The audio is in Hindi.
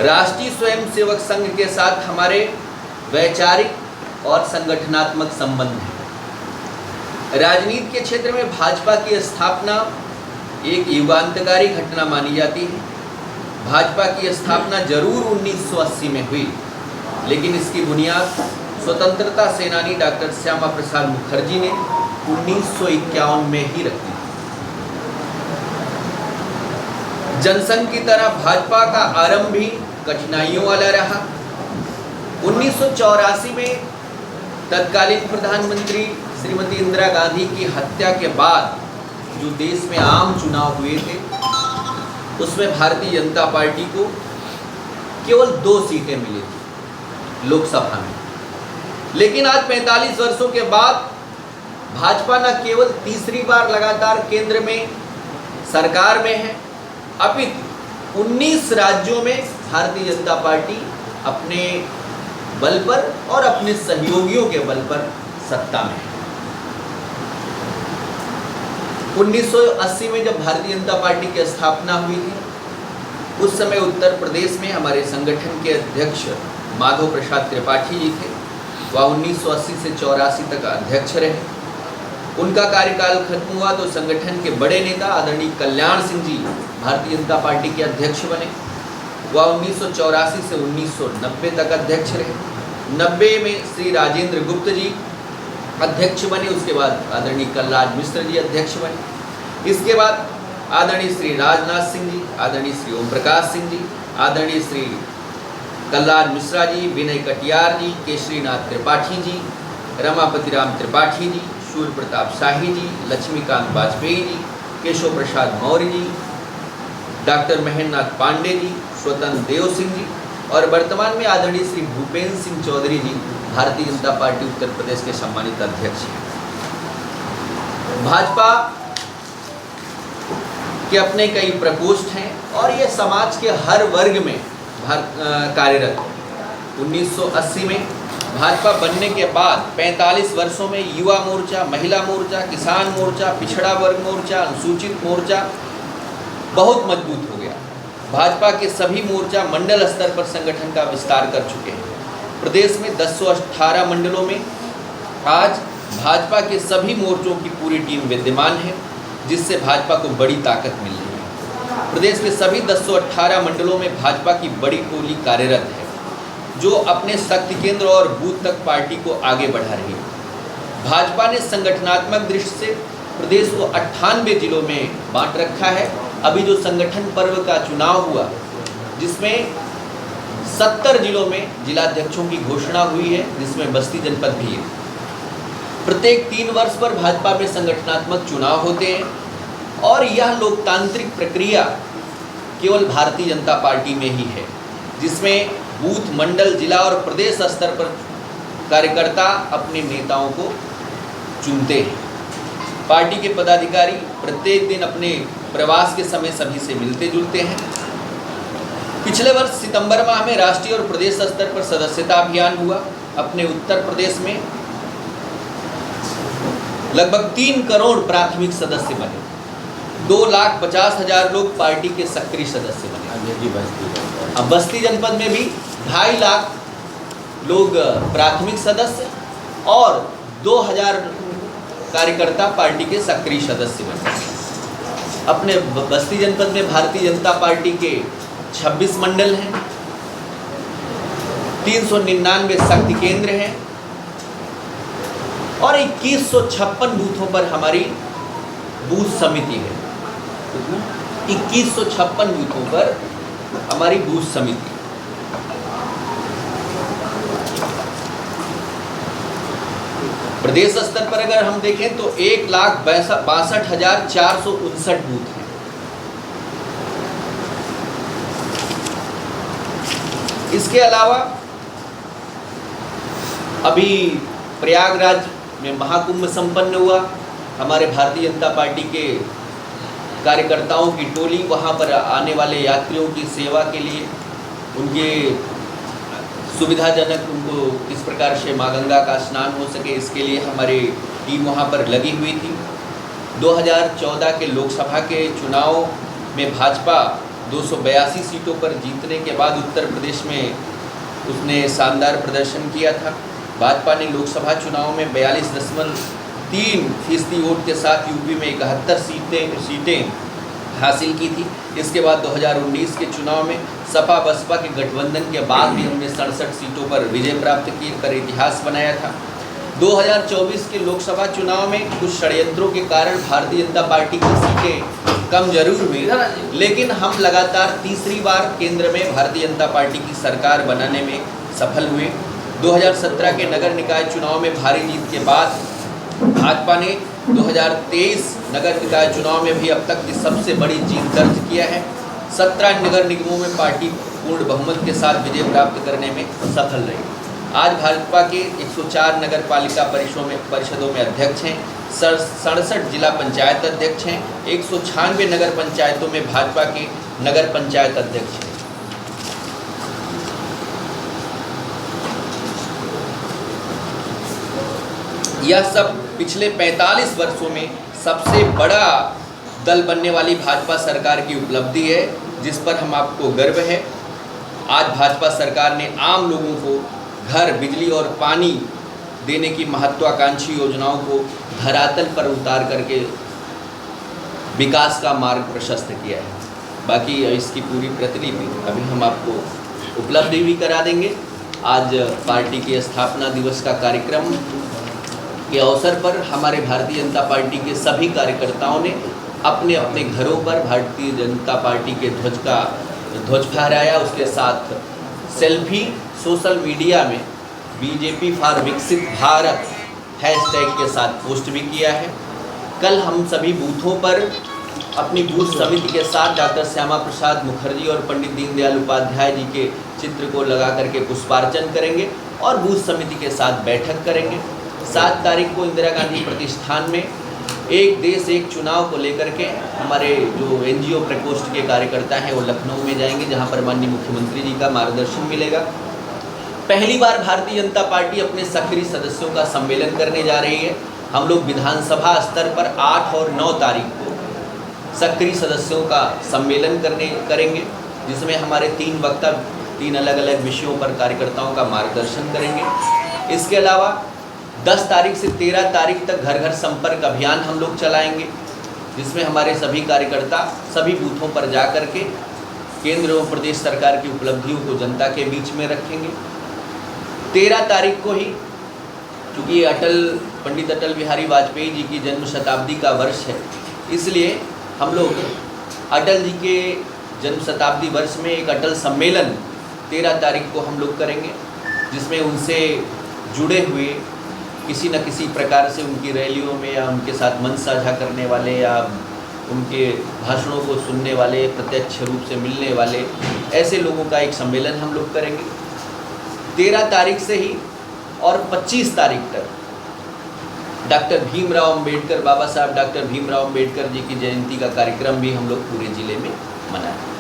राष्ट्रीय स्वयंसेवक संघ के साथ हमारे वैचारिक और संगठनात्मक संबंध हैं। राजनीति के क्षेत्र में भाजपा की स्थापना एक युगांतकारी घटना मानी जाती है। भाजपा की स्थापना जरूर 1980 में हुई, लेकिन इसकी बुनियाद स्वतंत्रता सेनानी डॉक्टर श्यामा प्रसाद मुखर्जी ने 1951 में ही रखी। जनसंघ की तरह भाजपा का आरंभ भी कठिनाइयों वाला रहा। 1984 में तत्कालीन प्रधानमंत्री श्रीमती इंदिरा गांधी की हत्या के बाद जो देश में आम चुनाव हुए थे, उसमें भारतीय जनता पार्टी को केवल 2 सीटें मिली थी लोकसभा में। लेकिन आज 45 वर्षों के बाद भाजपा न केवल तीसरी बार लगातार केंद्र में सरकार में है, अपितु 19 राज्यों में भारतीय जनता पार्टी अपने बल पर और अपने सहयोगियों के बल पर सत्ता में है। 1980 में जब भारतीय जनता पार्टी की स्थापना हुई थी, उस समय उत्तर प्रदेश में हमारे संगठन के अध्यक्ष माधव प्रसाद त्रिपाठी जी थे। वह 1980 से 84 तक अध्यक्ष रहे। उनका कार्यकाल खत्म हुआ तो संगठन के बड़े नेता आदरणीय कल्याण सिंह जी भारतीय जनता पार्टी के अध्यक्ष बने। वह 1984 से 1990 तक अध्यक्ष रहे। 90 में श्री राजेंद्र गुप्त जी अध्यक्ष बने। उसके बाद आदरणीय कलराज मिश्र जी अध्यक्ष बने। इसके बाद आदरणीय श्री राजनाथ सिंह जी, आदरणीय श्री ओम प्रकाश सिंह जी, आदरणीय श्री कलराज मिश्रा जी, विनय कटियार जी, केशरीनाथ त्रिपाठी जी, रमापति राम त्रिपाठी जी, सूर्य प्रताप शाही जी, लक्ष्मीकांत वाजपेयी जी, केशव प्रसाद मौर्य जी, डॉक्टर महेंद्र नाथ पांडे जी, स्वतंत्र देव सिंह जी और वर्तमान में आदरणीय श्री भूपेंद्र सिंह चौधरी जी भारतीय जनता पार्टी उत्तर प्रदेश के सम्मानित अध्यक्ष हैं। भाजपा के अपने कई प्रकोष्ठ हैं और ये समाज के हर वर्ग में कार्यरत है। 1980 में भाजपा बनने के बाद 45 वर्षों में युवा मोर्चा, महिला मोर्चा, किसान मोर्चा, पिछड़ा वर्ग मोर्चा, अनुसूचित मोर्चा बहुत मजबूत हो गया। भाजपा के सभी मोर्चा मंडल स्तर पर संगठन का विस्तार कर चुके हैं। प्रदेश में 1018 मंडलों में आज भाजपा के सभी मोर्चों की पूरी टीम विद्यमान है, जिससे भाजपा को बड़ी ताकत मिल रही है। प्रदेश के सभी 1018 मंडलों में भाजपा की बड़ी टोली कार्यरत है, जो अपने शक्ति केंद्र और बूथ तक पार्टी को आगे बढ़ा रही है। भाजपा ने संगठनात्मक दृष्टि से प्रदेश को 98 जिलों में बांट रखा है। अभी जो संगठन पर्व का चुनाव हुआ, जिसमें 70 जिलों में जिलाध्यक्षों की घोषणा हुई है, जिसमें बस्ती जनपद भी है। प्रत्येक 3 वर्ष पर भाजपा में संगठनात्मक चुनाव होते हैं और यह लोकतांत्रिक प्रक्रिया केवल भारतीय जनता पार्टी में ही है, जिसमें बूथ, मंडल, जिला और प्रदेश स्तर पर कार्यकर्ता अपने नेताओं को चुनते हैं। पार्टी के पदाधिकारी प्रत्येक दिन अपने प्रवास के समय सभी से मिलते जुलते हैं। पिछले वर्ष सितंबर माह में राष्ट्रीय और प्रदेश स्तर पर सदस्यता अभियान हुआ। अपने उत्तर प्रदेश में लगभग 3 करोड़ प्राथमिक सदस्य बने। 2,50,000 लोग पार्टी के सक्रिय सदस्य बने। अब बस्ती जनपद में भी 2.5 लाख लोग प्राथमिक सदस्य और 2,000 कार्यकर्ता पार्टी के सक्रिय सदस्य बने। अपने बस्ती जनपद में भारतीय जनता पार्टी के 26 मंडल हैं, 399 शक्ति केंद्र हैं और 2156 बूथों पर हमारी बूथ समिति है। 2156 बूथों पर हमारी बूथ समिति। प्रदेश स्तर पर अगर हम देखें तो 1,62,459 बूथ हैं। इसके अलावा अभी प्रयागराज में महाकुंभ संपन्न हुआ। हमारे भारतीय जनता पार्टी के कार्यकर्ताओं की टोली वहां पर आने वाले यात्रियों की सेवा के लिए, उनके सुविधाजनक उनको किस प्रकार से माँ गंगा का स्नान हो सके, इसके लिए हमारी टीम वहाँ पर लगी हुई थी। 2014 के लोकसभा के चुनाव में भाजपा 282 सीटों पर जीतने के बाद उत्तर प्रदेश में उसने शानदार प्रदर्शन किया था। भाजपा ने लोकसभा चुनाव में 42.3% वोट के साथ यूपी में 71 सीटें हासिल की थी। इसके बाद 2019 के चुनाव में सपा बसपा के गठबंधन के बाद भी हमने 67 सीटों पर विजय प्राप्त कर इतिहास बनाया था। 2024 के लोकसभा चुनाव में कुछ षड्यंत्रों के कारण भारतीय जनता पार्टी की सीटें कम जरूर हुई, लेकिन हम लगातार तीसरी बार केंद्र में भारतीय जनता पार्टी की सरकार बनाने में सफल हुए। 2017 के नगर निकाय चुनाव में भारी जीत के बाद भाजपा ने 2023 नगर निकाय चुनाव में भी अब तक की सबसे बड़ी जीत दर्ज किया है। 17 नगर निगमों में पार्टी पूर्ण बहुमत के साथ विजय प्राप्त करने में सफल रही। आज भाजपा के 104 नगर पालिका परिषदों में अध्यक्ष हैं, 67 जिला पंचायत अध्यक्ष हैं, 196 नगर पंचायतों में भाजपा के नगर पंचायत अध्यक्ष हैं। यह सब पिछले 45 वर्षों में सबसे बड़ा दल बनने वाली भाजपा सरकार की उपलब्धि है, जिस पर हम आपको गर्व है। आज भाजपा सरकार ने आम लोगों को घर, बिजली और पानी देने की महत्वाकांक्षी योजनाओं को धरातल पर उतार करके विकास का मार्ग प्रशस्त किया है। बाकी इसकी पूरी प्रतिलिपि अभी हम आपको उपलब्धि भी करा देंगे। आज पार्टी के स्थापना दिवस का कार्यक्रम के अवसर पर हमारे भारतीय जनता पार्टी के सभी कार्यकर्ताओं ने अपने अपने घरों पर भारतीय जनता पार्टी के ध्वज फहराया। उसके साथ सेल्फी सोशल मीडिया में बीजेपी फॉर विकसित भारत हैशटैग के साथ पोस्ट भी किया है। कल हम सभी बूथों पर अपनी बूथ समिति के साथ डॉक्टर श्यामा प्रसाद मुखर्जी और पंडित दीनदयाल उपाध्याय जी के चित्र को लगा करके पुष्पार्चन करेंगे और बूथ समिति के साथ बैठक करेंगे। 7 तारीख को इंदिरा गांधी प्रतिष्ठान में एक देश एक चुनाव को लेकर के हमारे जो NGO प्रकोष्ठ के कार्यकर्ता हैं वो लखनऊ में जाएंगे, जहां पर माननीय मुख्यमंत्री जी का मार्गदर्शन मिलेगा। पहली बार भारतीय जनता पार्टी अपने सक्रिय सदस्यों का सम्मेलन करने जा रही है। हम लोग विधानसभा स्तर पर 8 और 9 तारीख को सक्रिय सदस्यों का सम्मेलन करेंगे, जिसमें हमारे 3 वक्ता 3 अलग अलग विषयों पर कार्यकर्ताओं का मार्गदर्शन करेंगे। इसके अलावा 10 तारीख से 13 तारीख तक घर घर संपर्क अभियान हम लोग चलाएंगे, जिसमें हमारे सभी कार्यकर्ता सभी बूथों पर जा कर के केंद्र और प्रदेश सरकार की उपलब्धियों को जनता के बीच में रखेंगे। 13 तारीख को ही, चूँकि पंडित अटल बिहारी वाजपेयी जी की जन्म शताब्दी का वर्ष है, इसलिए हम लोग अटल जी के जन्म शताब्दी वर्ष में एक अटल सम्मेलन 13 तारीख को हम लोग करेंगे, जिसमें उनसे जुड़े हुए किसी न किसी प्रकार से उनकी रैलियों में या उनके साथ मंच साझा करने वाले या उनके भाषणों को सुनने वाले, प्रत्यक्ष रूप से मिलने वाले ऐसे लोगों का एक सम्मेलन हम लोग करेंगे 13 तारीख से ही। और 25 तारीख तक डॉक्टर भीमराव अंबेडकर, बाबा साहब डॉक्टर भीमराव अंबेडकर जी की जयंती का कार्यक्रम भी हम लोग पूरे ज़िले में मनाएं।